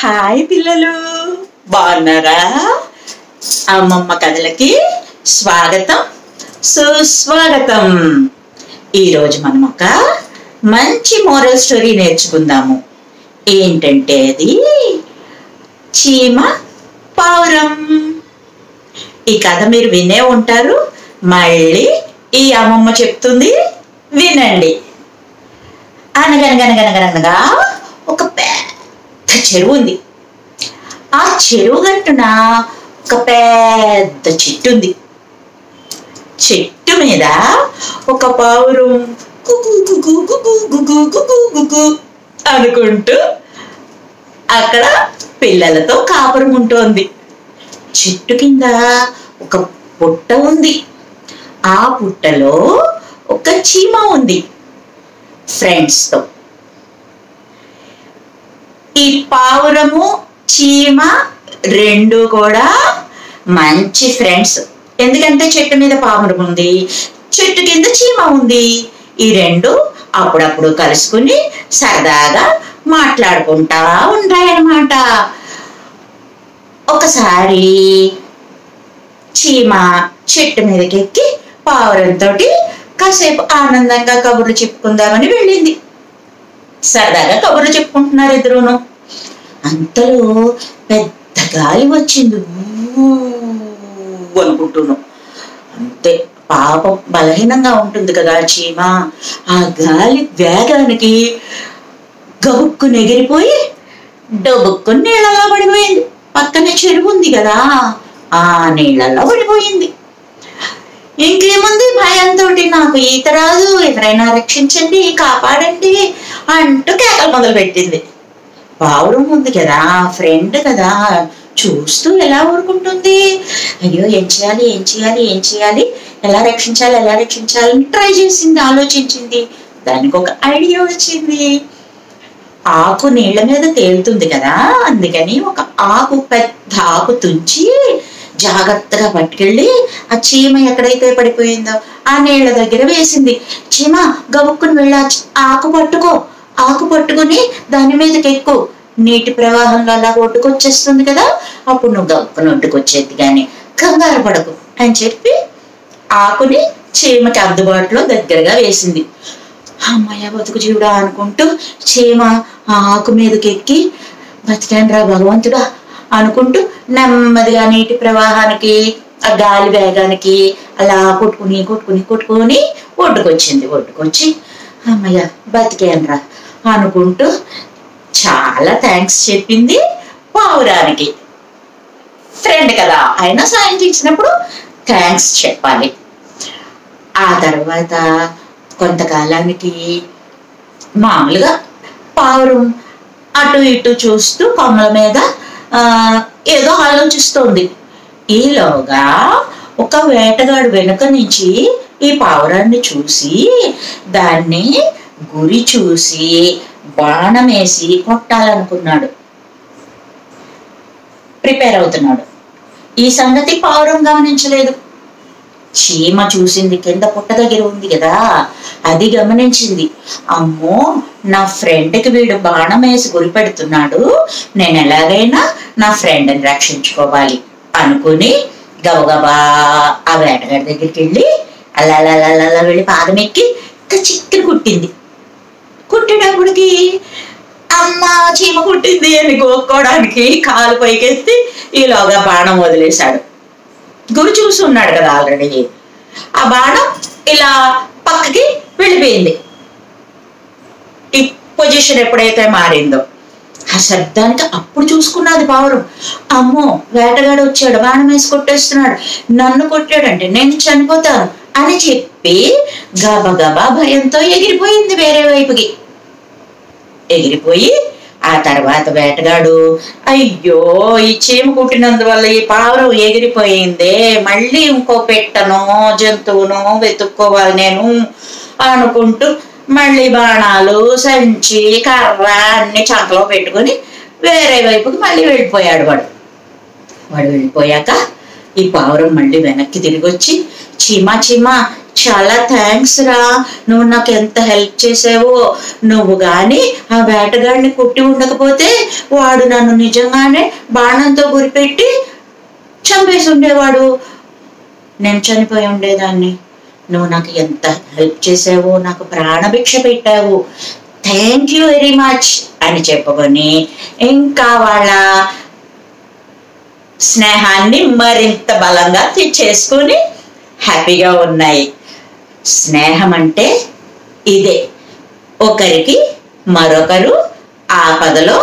Hi పిల్లలు, బాగున్నారా? అమ్మమ్మ కథలకి స్వాగతం, సుస్వాగతం. ఈరోజు మనం ఒక మంచి మోరల్ స్టోరీ నేర్చుకుందాము. ఏంటంటే అది చీమ పావురం. ఈ కథ మీరు వినే ఉంటారు, మళ్ళీ ఈ అమ్మమ్మ చెప్తుంది, వినండి. అనగనగనగనగనగా ఒక పెద్ద చెరువు ఉంది. ఆ చెరువు గట్టున ఒక పెద్ద చెట్టు ఉంది. చెట్టు మీద ఒక పావురం కుకు కుకు కుకు కుకు కుకు కుకు అనుకుంటూ అక్కడ పిల్లలతో కాపురం ఉంటోంది. చెట్టు కింద ఒక పుట్ట ఉంది. ఆ పుట్టలో ఒక చీమ ఉంది ఫ్రెండ్స్తో. ఈ పావురము చీమ రెండు కూడా మంచి ఫ్రెండ్స్. ఎందుకంటే చెట్టు మీద పావురం ఉంది, చెట్టు కింద చీమ ఉంది. ఈ రెండు అప్పుడప్పుడు కలుసుకుని సరదాగా మాట్లాడుకుంటా ఉంటాయన్నమాట. ఒకసారి చీమ చెట్టు మీదకి ఎక్కి పావురంతో కాసేపు ఆనందంగా కబుర్లు చెప్పుకుందామని వెళ్ళింది. సరదాగా కబుర్లు చెప్పుకుంటున్నారు ఇద్దరును. అంతలో పెద్ద గాలి వచ్చింది అనుకుంటున్నాం. అంతే, పాపం బలహీనంగా ఉంటుంది కదా చీమ. ఆ గాలి వేగానికి గబుక్కుని ఎగిరిపోయి డబుక్కుని నీళ్ళల్లో పడిపోయింది. పక్కనే చెరువు ఉంది కదా, ఆ నీళ్ళల్లో పడిపోయింది. ఇంకేముంది, భయంతో నాకు ఈత రాదు, ఎవరైనా రక్షించండి, కాపాడండి అంటూ కేకలు మొదలు పెట్టింది. పావురం ఉంది కదా, ఫ్రెండ్ కదా, చూస్తూ ఎలా ఊరుకుంటుంది? అయ్యో, ఏం చేయాలి ఏం చేయాలి ఏం చేయాలి, ఎలా రక్షించాలని ట్రై చేసింది, ఆలోచించింది. దానికి ఒక ఐడియా వచ్చింది. ఆకు నీళ్ల మీద తేలుతుంది కదా, అందుకని ఒక ఆకు, పెద్ద ఆకు తుంచి జాగ్రత్తగా పట్టుకెళ్ళి ఆ చీమ ఎక్కడైతే పడిపోయిందో ఆ నీళ్ల దగ్గర వేసింది. చీమ గబుక్కుని వెళ్ళి ఆకు పట్టుకుని దాని మీదకి ఎక్కు, నీటి ప్రవాహంలో అలా ఒడ్డుకొచ్చేస్తుంది కదా, అప్పుడు నువ్వు గబుక్కుని ఒడ్డుకొచ్చేది, కానీ కంగారు పడకు అని చెప్పి ఆకుని చీమకి అందుబాటులో దగ్గరగా వేసింది. అమ్మయ్య బతుకు జీవుడా అనుకుంటూ చీమ ఆ ఆకు మీదకి ఎక్కి, బతికాను రా భగవంతుడా అనుకుంటూ నెమ్మదిగా నీటి ప్రవాహానికి, ఆ గాలి వేగానికి అలా కొట్టుకుని ఒడ్డుకొచ్చి అమ్మయ్య బతికాను రా అనుకుంటూ చాలా థ్యాంక్స్ చెప్పింది పావురానికి. ఫ్రెండ్ కదా, అయినా సాయం చేసినప్పుడు థ్యాంక్స్ చెప్పాలి. ఆ తర్వాత కొంతకాలానికి మామూలుగా పావురం అటు ఇటు చూస్తూ కొమ్మల మీద ఏదో ఆలోచిస్తోంది. ఈలోగా ఒక వేటగాడు వెనుక నుంచి ఈ పావురాన్ని చూసి దాన్ని గురి చూసి బాణం వేసి కొట్టాలనుకున్నాడు. ప్రిపేర్ అవుతున్నాడు. ఈ సంగతి పావురం గమనించలేదు. చీమ చూసింది, కింద పుట్ట దగ్గర ఉంది కదా, అది గమనించింది. అమ్మో, నా ఫ్రెండ్కి వీడు బాణం వేసి గురి పెడుతున్నాడు, నేను ఎలాగైనా నా ఫ్రెండ్ని రక్షించుకోవాలి అనుకుని గబగబా ఆ వేటగాడి దగ్గరికి వెళ్ళి అలా వెళ్ళి పాదం ఎక్కి చిక్కుని కుట్టింది. కుట్టినప్పటికి అమ్మ చీమ కుట్టింది అని గోక్కోవడానికి కాలు పైకెత్తి ఈలోగా బాణం వదిలేశాడు. గురి చూసి ఉన్నాడు కదా ఆల్రెడీ. ఆ బాణం ఇలా పక్కకి వెళ్ళిపోయింది. ఈ పొజిషన్ ఎప్పుడైతే మారిందో ఆ శబ్దానికి అప్పుడు చూసుకున్నది పావురం. అమ్మో, వేటగాడు వచ్చాడు, బాణం వేసి కొట్టేస్తున్నాడు, నన్ను కొట్టాడంటే నేను చనిపోతాను అని చెప్పి గబగబా భయంతో ఎగిరిపోయింది వేరే వైపుకి. ఎగిరిపోయి ఆ తర్వాత వేటగాడు, అయ్యో ఈ చీమ కుట్టినందువల్ల ఈ పావురం ఎగిరిపోయిందే, మళ్ళీ ఇంకో పెట్టనో జంతువునో వెతుక్కోవాలి నేను అనుకుంటూ మళ్ళీ బాణాలు, సంచి, కర్ర అన్ని చంకలో పెట్టుకుని వేరే వైపుకి మళ్ళీ వెళ్ళిపోయాడు. వాడు వెళ్ళిపోయాక ఈ పావురం మళ్ళీ వెనక్కి తిరిగి వచ్చి, చీమ చాలా థ్యాంక్స్ రా, నువ్వు నాకు ఎంత హెల్ప్ చేసావో. నువ్వు గాని ఆ వేటగాడిని కొట్టి ఉండకపోతే వాడు నన్ను నిజంగానే బాణంతో గురిపెట్టి చంపేసి ఉండేవాడు, నేను చనిపోయి ఉండేదాన్ని. నువ్వు నాకు ఎంత హెల్ప్ చేసావో, నాకు ప్రాణభిక్ష పెట్టావు, థ్యాంక్ యూ వెరీ మచ్ అని చెప్పుకొని ఇంకా వాళ్ళ స్నేహాన్ని మరింత బలంగా చేసుకొని హ్యాపీగా ఉన్నాయి. స్నేహం అంటే ఇదే, ఒకరికి మరొకరు ఆపదలో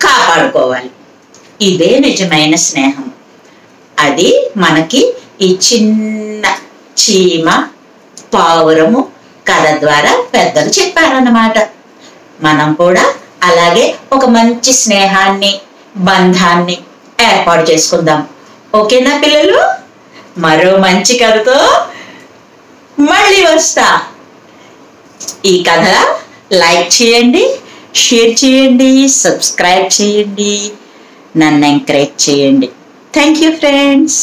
కాపాడుకోవాలి, ఇదే నిజమైన స్నేహం. అది మనకి ఈ చిన్న చీమ పావురము కథ ద్వారా పెద్దలు చెప్పారన్నమాట. మనం కూడా అలాగే ఒక మంచి స్నేహాన్ని, బంధాన్ని ఏర్పాటు చేసుకుందాం. ఓకేనా పిల్లలు? మరో మంచి కథతో మళ్ళీ వస్తా. ఈ కథ లైక్ చేయండి, షేర్ చేయండి, సబ్స్క్రైబ్ చేయండి, నన్ను ఎంకరేజ్ చేయండి. Thank you friends.